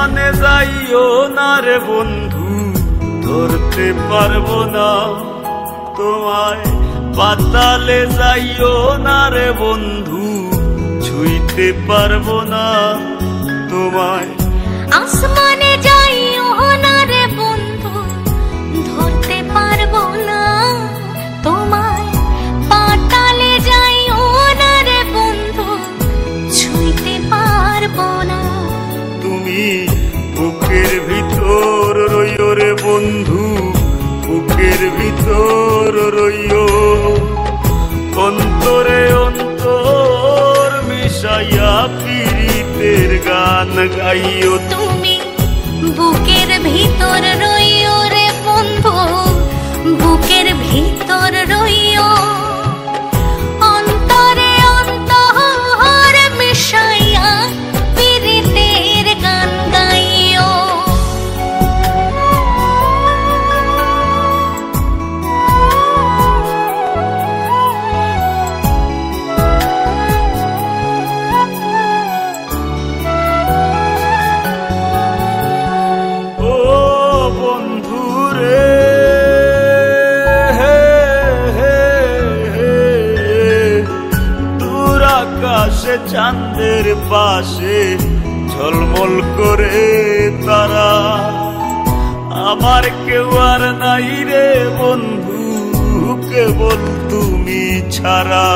আসমানে যাইও না রে বন্ধু, ধরতে পারবো না তোমায়। পাতালে যাইও না রে বন্ধু, ছুঁইতে পারবো না তোমায়। আসমানে যাইও না রে বন্ধু, ধরতে পারবো না তোমায়। পাতালে যাইও না রে বন্ধু, ছুঁইতে পারবো না। তুমি বুকের ভিতর রইও রে বন্ধু, বুকের ভিতর রইও। অন্তরে অন্তর মিশাইয়া পীড়িতের গান গাইও। তুমি বুকের ভিতর রইও রে বন্ধু, বুকের ভিতর রইও। অন্তরে অন্তর মিশাইয়া পীড়িতের গান গাইও। আকাশে চাঁদের পাশে ঝলমল করে তারা, আমার কেউ আর নাই রে বন্ধু, কেবল তুমি ছাড়া।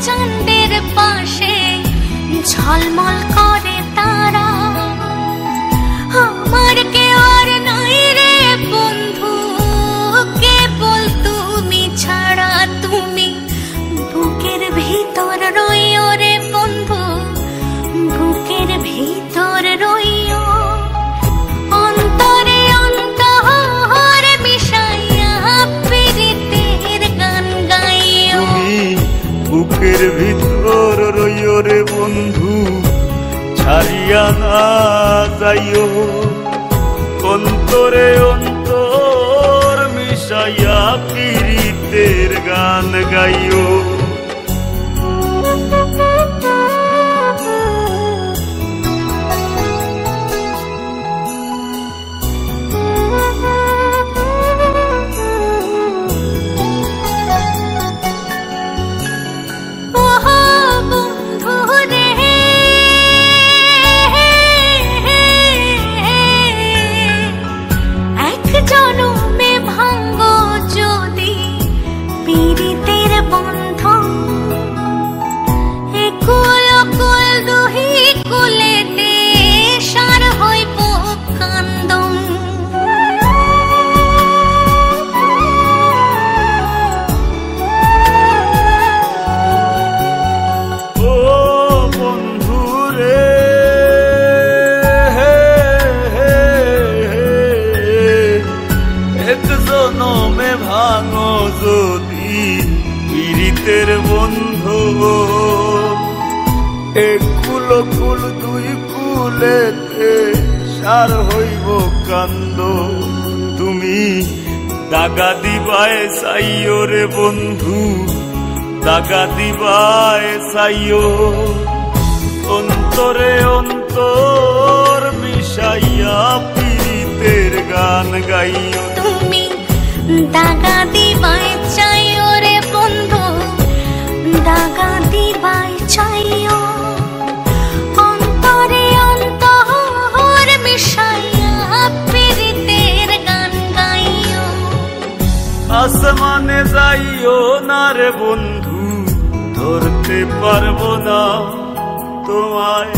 চাঁদের পাশে ঝলমল করে তারা, আমার কেউ আর নাই রে বন্ধু, কেবল তুমি ছাড়া। তুমি বুকের ভিতর রইও রে বন্ধু, বুকের ভিতর রইও। অন্তরে অন্তর মিশাইয়া পীড়িতের গান গাইও। বুকের ভিতর রইও রে বন্ধু, ছাড়িয়া না যাইও। অন্তরে অন্তর মিশাইয়া পীড়িতের গান গাইও। জনমে ভাঙো যদি পীড়িতের বন্ধু, এক কুল কুল দুই কুলেতে সার হইব কান্দ। তুমি দাগা দিবায় চাইও রে বন্ধু, দাগা দিবায় চাইও। অন্তরে অন্তর মিশাইয়া পীড়িতের গান গাইও। তুমি দাগা দিবায় চাইও রে বন্ধু, দাগা দিবায় চাইও। অন্তরে অন্তর মিশাইয়া পীড়িতের গান গাইও। আসমানে যাইও না রে বন্ধু, ধরতে পারবো না তোমায়।